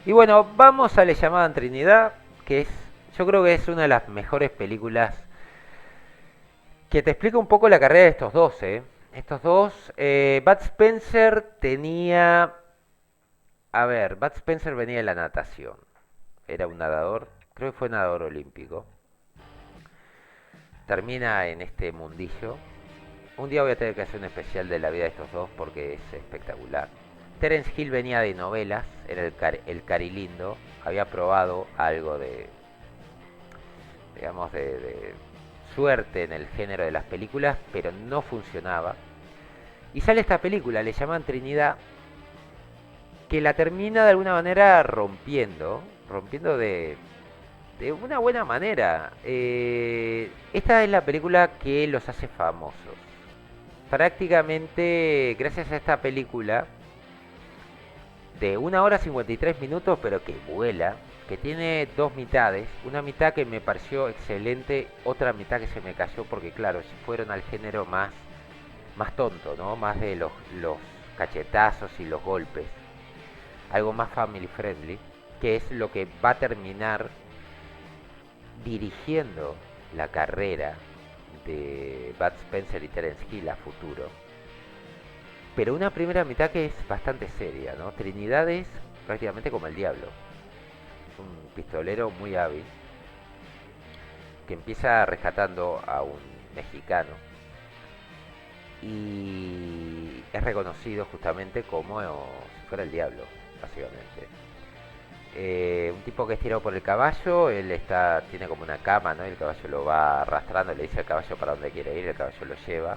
Y bueno, vamos a Le llamaban Trinidad, que es, yo creo que es una de las mejores películas que te explica un poco la carrera de estos dos, ¿eh? Estos dos, Bud Spencer tenía, a ver, Bud Spencer venía de la natación, era un nadador, creo que fue nadador olímpico, termina en este mundillo. Un día voy a tener que hacer un especial de la vida de estos dos porque es espectacular. Terence Hill venía de novelas, era el carilindo, había probado algo de, digamos, de suerte en el género de las películas, pero no funcionaba. Y sale esta película, le llaman Trinidad, que la termina de alguna manera rompiendo de una buena manera. Esta es la película que los hace famosos. Prácticamente, gracias a esta película, de 1 hora 53 minutos, pero que vuela, que tiene dos mitades, una mitad que me pareció excelente, otra mitad que se me cayó porque claro, fueron al género más tonto, ¿no? Más de los cachetazos y los golpes, algo más family friendly, que es lo que va a terminar dirigiendo la carrera de Bud Spencer y Terence Hill a futuro. Pero una primera mitad que es bastante seria, ¿no? Trinidad es prácticamente como el diablo. Es un pistolero muy hábil que empieza rescatando a un mexicano y es reconocido justamente como si fuera el diablo, básicamente. Un tipo que es tirado por el caballo, tiene como una cama, ¿no? Y el caballo lo va arrastrando, le dice al caballo para dónde quiere ir, el caballo lo lleva,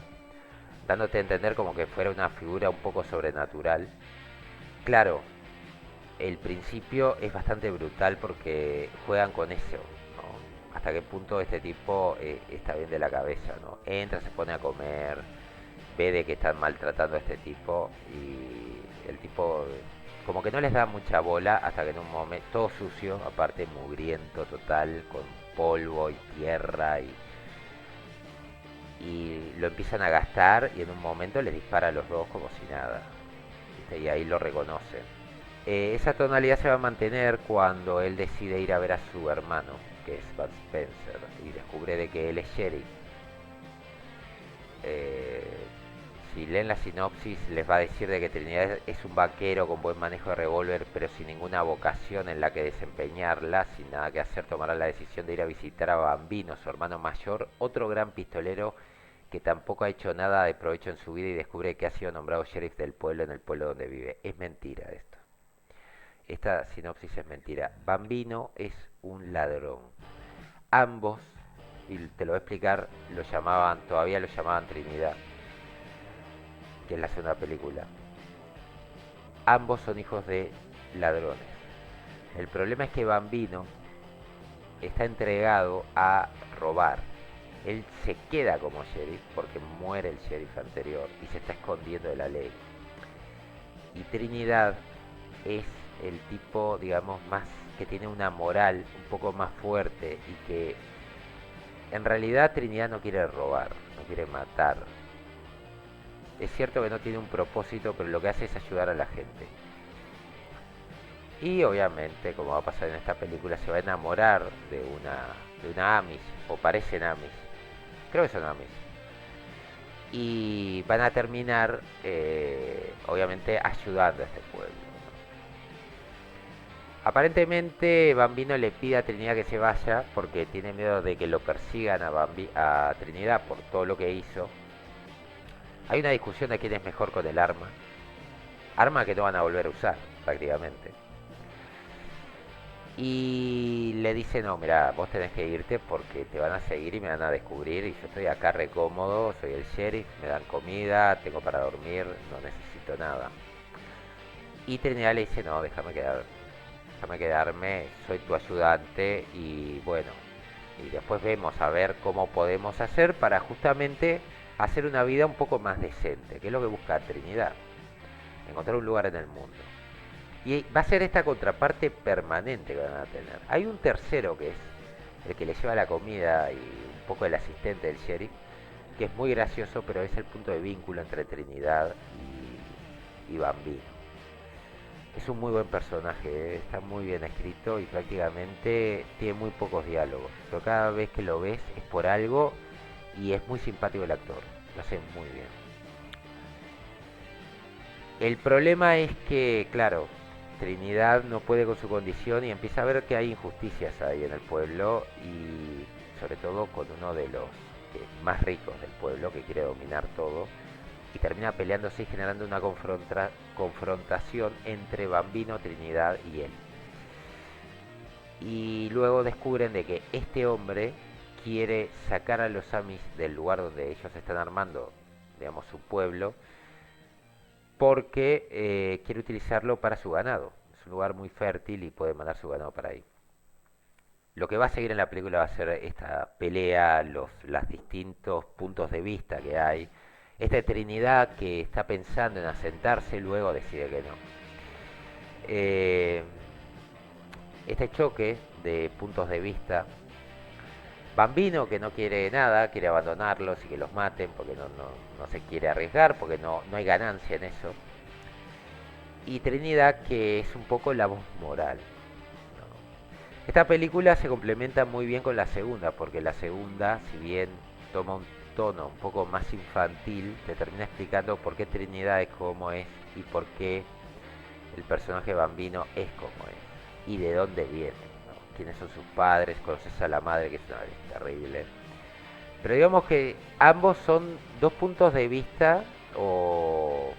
dándote a entender como que fuera una figura un poco sobrenatural. Claro, el principio es bastante brutal porque juegan con eso, ¿no? Hasta qué punto este tipo está bien de la cabeza, ¿no? Entra, se pone a comer, ve de que están maltratando a este tipo y el tipo como que no les da mucha bola hasta que en un momento, todo sucio, aparte mugriento total, con polvo y tierra y lo empiezan a gastar y en un momento les dispara a los dos como si nada, ¿viste? Y ahí lo reconocen. Esa tonalidad se va a mantener cuando él decide ir a ver a su hermano, que es Bud Spencer, y descubre de que él es sheriff. Eh, si leen la sinopsis les va a decir de que Trinidad es un vaquero con buen manejo de revólver, pero sin ninguna vocación en la que desempeñarla, sin nada que hacer, tomará la decisión de ir a visitar a Bambino, su hermano mayor, otro gran pistolero que tampoco ha hecho nada de provecho en su vida y descubre que ha sido nombrado sheriff del pueblo en el pueblo donde vive. Es mentira esto. Esta sinopsis es mentira. Bambino es un ladrón. Ambos, y te lo voy a explicar, todavía lo llamaban Trinidad, que es la segunda película. Ambos son hijos de ladrones. El problema es que Bambino está entregado a robar. Él se queda como sheriff porque muere el sheriff anterior y se está escondiendo de la ley. Y Trinidad es el tipo, digamos, más que tiene una moral un poco más fuerte y que en realidad Trinidad no quiere robar, no quiere matar. Es cierto que no tiene un propósito, pero lo que hace es ayudar a la gente. Y obviamente, como va a pasar en esta película, se va a enamorar de una Amish, o parecen Amish, creo que son Amish. Y van a terminar, obviamente, ayudando a este pueblo. Aparentemente Bambino le pide a Trinidad que se vaya porque tiene miedo de que lo persigan a Trinidad por todo lo que hizo. Hay una discusión de quién es mejor con el arma. Arma que no van a volver a usar, prácticamente. Y le dice, no, mira, vos tenés que irte porque te van a seguir y me van a descubrir. Y yo estoy acá re cómodo, soy el sheriff, me dan comida, tengo para dormir, no necesito nada. Y Trinidad le dice, no, déjame quedarme, soy tu ayudante y bueno, y después vemos a ver cómo podemos hacer para justamente hacer una vida un poco más decente, que es lo que busca Trinidad, encontrar un lugar en el mundo. Y va a ser esta contraparte permanente que van a tener. Hay un tercero que es el que le lleva la comida y un poco el asistente del sheriff, que es muy gracioso, pero es el punto de vínculo entre Trinidad y Bambino. Es un muy buen personaje, está muy bien escrito y prácticamente tiene muy pocos diálogos. Pero cada vez que lo ves es por algo y es muy simpático el actor. Lo hace muy bien. El problema es que, claro, Trinidad no puede con su condición y empieza a ver que hay injusticias ahí en el pueblo y sobre todo con uno de los más ricos del pueblo que quiere dominar todo y termina peleándose y generando una confrontación entre Bambino, Trinidad y él. Y luego descubren de que este hombre quiere sacar a los Amis del lugar donde ellos están armando, digamos, su pueblo, porque quiere utilizarlo para su ganado. Es un lugar muy fértil y puede mandar su ganado para ahí. Lo que va a seguir en la película va a ser esta pelea, los distintos puntos de vista que hay. Esta Trinidad que está pensando en asentarse, luego decide que no. Eh, este choque de puntos de vista. Bambino que no quiere nada, quiere abandonarlos y que los maten porque no se quiere arriesgar, porque no hay ganancia en eso. Y Trinidad que es un poco la voz moral. ¿No? Esta película se complementa muy bien con la segunda, porque la segunda, si bien toma un tono un poco más infantil, te termina explicando por qué Trinidad es como es y por qué el personaje Bambino es como es y de dónde viene, ¿no? Quiénes son sus padres, conoces a la madre que es terrible. Pero digamos que ambos son dos puntos de vista o...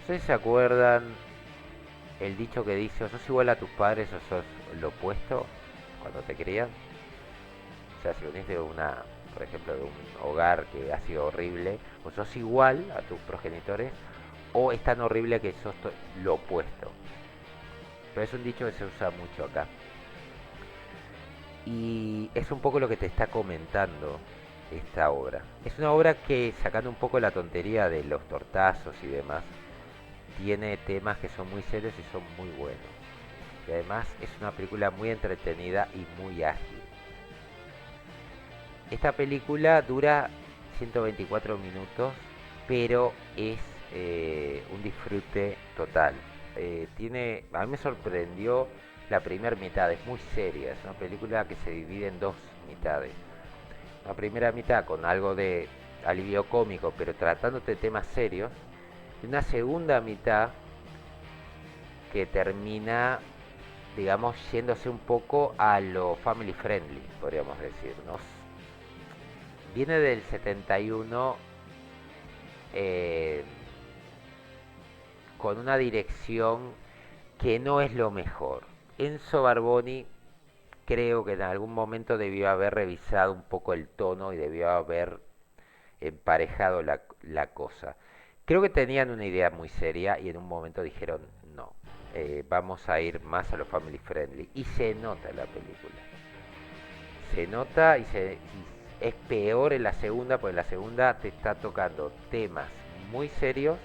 No sé si se acuerdan el dicho que dice o sos igual a tus padres o sos lo opuesto cuando te crían. O sea, si venís de una, por ejemplo, de un hogar que ha sido horrible, o sos igual a tus progenitores o es tan horrible que sos lo opuesto. Pero es un dicho que se usa mucho acá. Y es un poco lo que te está comentando esta obra. Es una obra que, sacando un poco la tontería de los tortazos y demás, tiene temas que son muy serios y son muy buenos. Y además es una película muy entretenida y muy ágil. Esta película dura 124 minutos, pero es un disfrute total. A mí me sorprendió la primera mitad, es muy seria, es una película que se divide en dos mitades. La primera mitad con algo de alivio cómico, pero tratándote de temas serios, y una segunda mitad que termina, digamos, yéndose un poco a lo family friendly, podríamos decir, ¿no? Viene del 71 eh, con una dirección que no es lo mejor. Enzo Barboni creo que en algún momento debió haber revisado un poco el tono y debió haber emparejado la cosa. Creo que tenían una idea muy seria y en un momento dijeron no, vamos a ir más a lo family friendly. Y se nota en la película. Se nota y es peor en la segunda, porque en la segunda te está tocando temas muy serios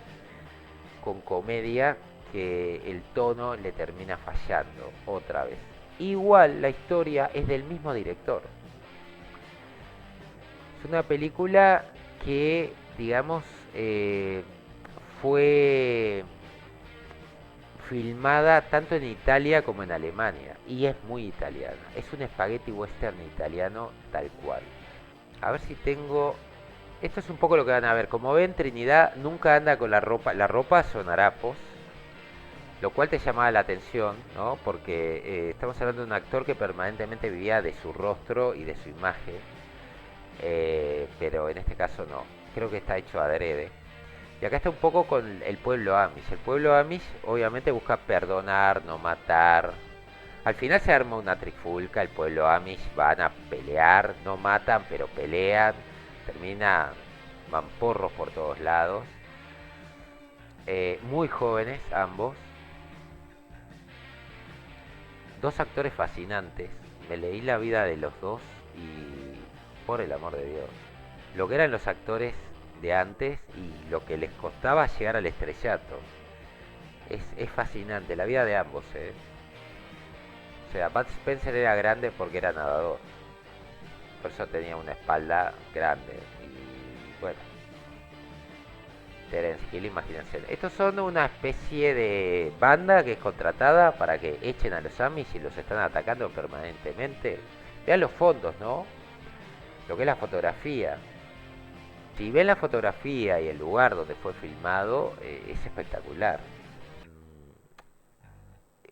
con comedia que el tono le termina fallando otra vez. Igual la historia es del mismo director. Es una película que, digamos, fue filmada tanto en Italia como en Alemania y es muy italiana. Es un spaghetti western italiano tal cual. A ver si tengo... Esto es un poco lo que van a ver. Como ven, Trinidad nunca anda con la ropa. La ropa son harapos, lo cual te llamaba la atención, ¿no? Porque estamos hablando de un actor que permanentemente vivía de su rostro y de su imagen, pero en este caso no. Creo que está hecho adrede. Y acá está un poco con el pueblo Amish. El pueblo Amish obviamente busca perdonar, no matar. Al final se arma una trifulca, el pueblo Amish van a pelear, no matan, pero pelean. Termina mamporros por todos lados. Muy jóvenes ambos. Dos actores fascinantes. Me leí la vida de los dos y por el amor de Dios. Lo que eran los actores de antes y lo que les costaba llegar al estrellato. Es fascinante la vida de ambos, ¿eh? O sea, Bud Spencer era grande porque era nadador. Por eso tenía una espalda grande. Y bueno, Terence Hill, imagínense. Estos son una especie de banda que es contratada para que echen a los Amis y los están atacando permanentemente. Vean los fondos, ¿no? Lo que es la fotografía. Si ven la fotografía y el lugar donde fue filmado, es espectacular.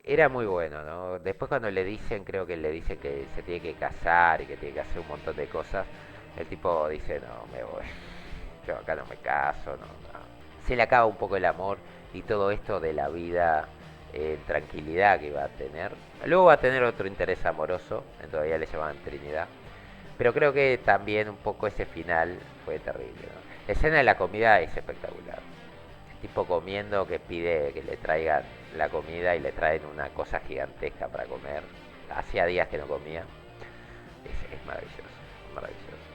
Era muy bueno, ¿no? Después cuando le dicen, creo que le dicen que se tiene que casar y que tiene que hacer un montón de cosas, el tipo dice, no, me voy. Yo acá no me caso, no, no. Se le acaba un poco el amor y todo esto de la vida en tranquilidad que va a tener. Luego va a tener otro interés amoroso, en todavía le llamaban Trinidad. Pero creo que también un poco ese final fue terrible, ¿no? La escena de la comida es espectacular. El tipo comiendo que pide que le traigan la comida y le traen una cosa gigantesca para comer. Hacía días que no comía. Es maravilloso, maravilloso.